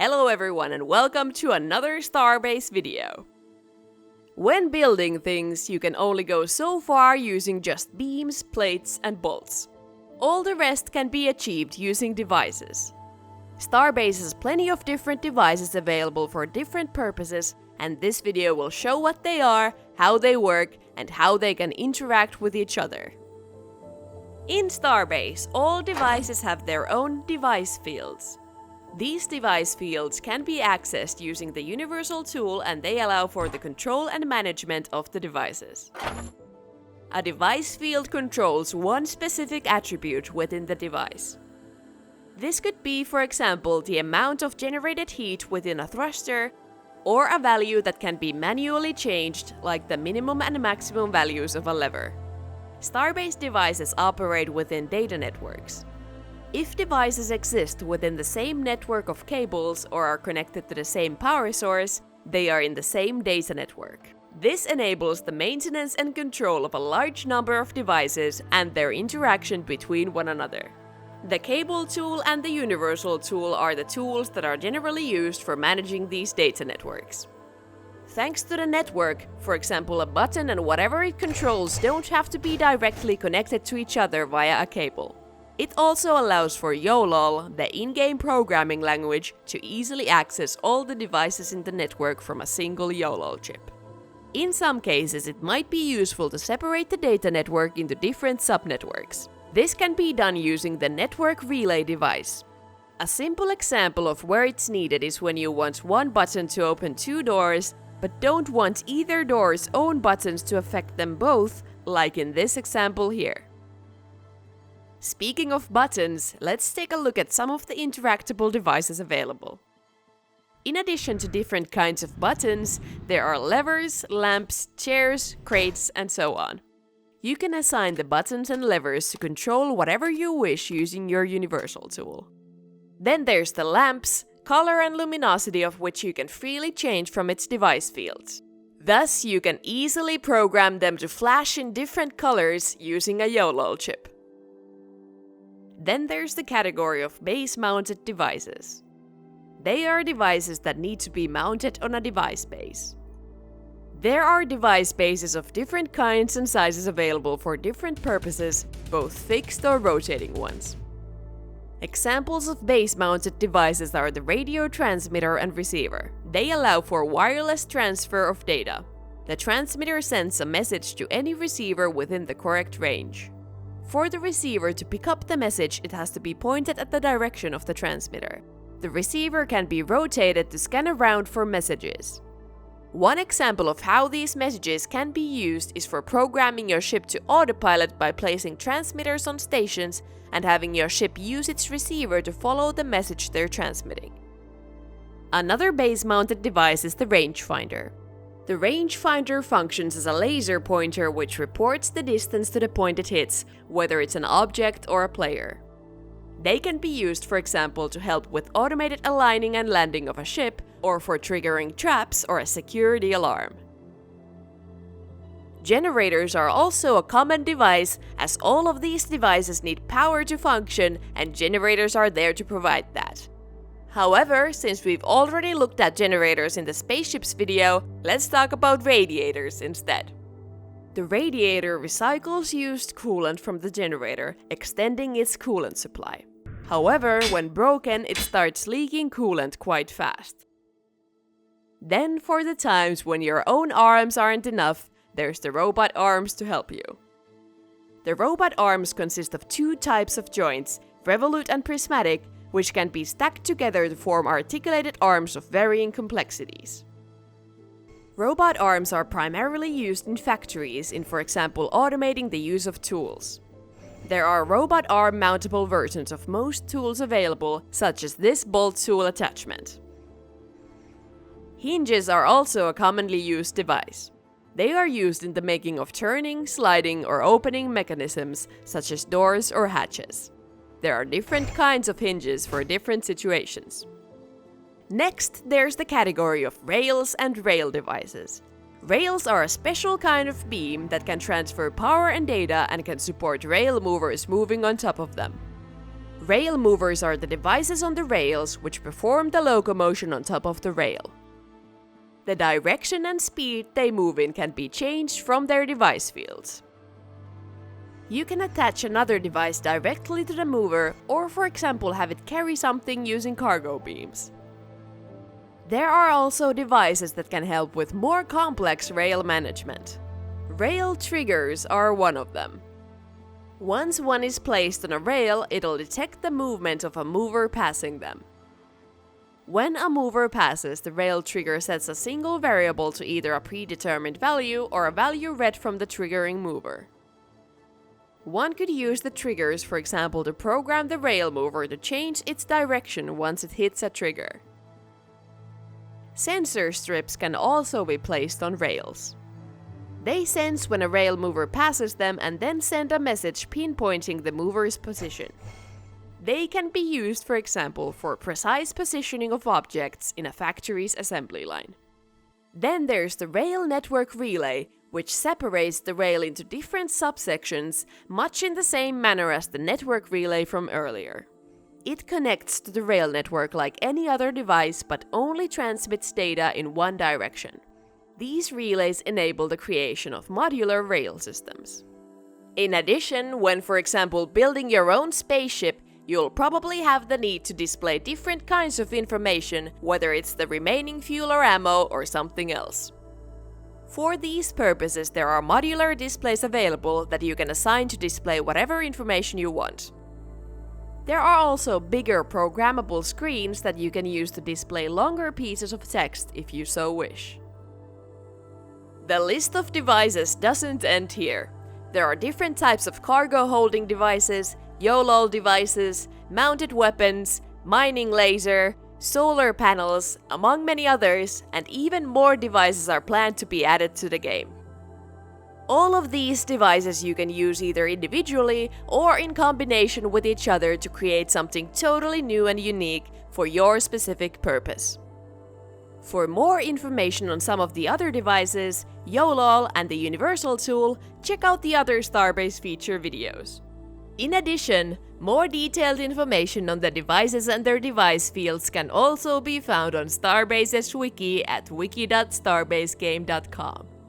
Hello everyone and welcome to another Starbase video. When building things, you can only go so far using just beams, plates and bolts. All the rest can be achieved using devices. Starbase has plenty of different devices available for different purposes, and this video will show what they are, how they work, and how they can interact with each other. In Starbase, all devices have their own device fields. These device fields can be accessed using the Universal tool, and they allow for the control and management of the devices. A device field controls one specific attribute within the device. This could be, for example, the amount of generated heat within a thruster, or a value that can be manually changed, like the minimum and maximum values of a lever. Starbase devices operate within data networks. If devices exist within the same network of cables or are connected to the same power source, they are in the same data network. This enables the maintenance and control of a large number of devices and their interaction between one another. The Cable tool and the Universal tool are the tools that are generally used for managing these data networks. Thanks to the network, for example, a button and whatever it controls don't have to be directly connected to each other via a cable. It also allows for YOLOL, the in-game programming language, to easily access all the devices in the network from a single YOLOL chip. In some cases, it might be useful to separate the data network into different subnetworks. This can be done using the network relay device. A simple example of where it's needed is when you want one button to open two doors, but don't want either door's own buttons to affect them both, like in this example here. Speaking of buttons, let's take a look at some of the interactable devices available. In addition to different kinds of buttons, there are levers, lamps, chairs, crates, and so on. You can assign the buttons and levers to control whatever you wish using your Universal tool. Then there's the lamps, color and luminosity of which you can freely change from its device fields. Thus, you can easily program them to flash in different colors using a YOLOL chip. Then there's the category of base-mounted devices. They are devices that need to be mounted on a device base. There are device bases of different kinds and sizes available for different purposes, both fixed or rotating ones. Examples of base-mounted devices are the radio transmitter and receiver. They allow for wireless transfer of data. The transmitter sends a message to any receiver within the correct range. For the receiver to pick up the message, it has to be pointed at the direction of the transmitter. The receiver can be rotated to scan around for messages. One example of how these messages can be used is for programming your ship to autopilot by placing transmitters on stations and having your ship use its receiver to follow the message they're transmitting. Another base-mounted device is the rangefinder. The rangefinder functions as a laser pointer which reports the distance to the point it hits, whether it's an object or a player. They can be used, for example, to help with automated aligning and landing of a ship, or for triggering traps or a security alarm. Generators are also a common device, as all of these devices need power to function, and generators are there to provide that. However, since we've already looked at generators in the spaceships video, let's talk about radiators instead. The radiator recycles used coolant from the generator, extending its coolant supply. However, when broken, it starts leaking coolant quite fast. Then, for the times when your own arms aren't enough, there's the robot arms to help you. The robot arms consist of two types of joints, revolute and prismatic, which can be stacked together to form articulated arms of varying complexities. Robot arms are primarily used in factories in, for example, automating the use of tools. There are robot arm mountable versions of most tools available, such as this bolt tool attachment. Hinges are also a commonly used device. They are used in the making of turning, sliding, or opening mechanisms, such as doors or hatches. There are different kinds of hinges for different situations. Next, there's the category of rails and rail devices. Rails are a special kind of beam that can transfer power and data and can support rail movers moving on top of them. Rail movers are the devices on the rails which perform the locomotion on top of the rail. The direction and speed they move in can be changed from their device fields. You can attach another device directly to the mover, or for example have it carry something using cargo beams. There are also devices that can help with more complex rail management. Rail triggers are one of them. Once one is placed on a rail, it'll detect the movement of a mover passing them. When a mover passes, the rail trigger sets a single variable to either a predetermined value or a value read from the triggering mover. One could use the triggers, for example, to program the rail mover to change its direction once it hits a trigger. Sensor strips can also be placed on rails. They sense when a rail mover passes them and then send a message pinpointing the mover's position. They can be used, for example, for precise positioning of objects in a factory's assembly line. Then there's the rail network relay, which separates the rail into different subsections, much in the same manner as the network relay from earlier. It connects to the rail network like any other device, but only transmits data in one direction. These relays enable the creation of modular rail systems. In addition, when, for example, building your own spaceship, you'll probably have the need to display different kinds of information, whether it's the remaining fuel or ammo or something else. For these purposes, there are modular displays available that you can assign to display whatever information you want. There are also bigger programmable screens that you can use to display longer pieces of text if you so wish. The list of devices doesn't end here. There are different types of cargo holding devices, YOLO devices, mounted weapons, mining laser, solar panels, among many others, and even more devices are planned to be added to the game. All of these devices you can use either individually or in combination with each other to create something totally new and unique for your specific purpose. For more information on some of the other devices, YOLO and the Universal tool, check out the other Starbase feature videos. In addition, more detailed information on the devices and their device fields can also be found on Starbase's wiki at wiki.starbasegame.com.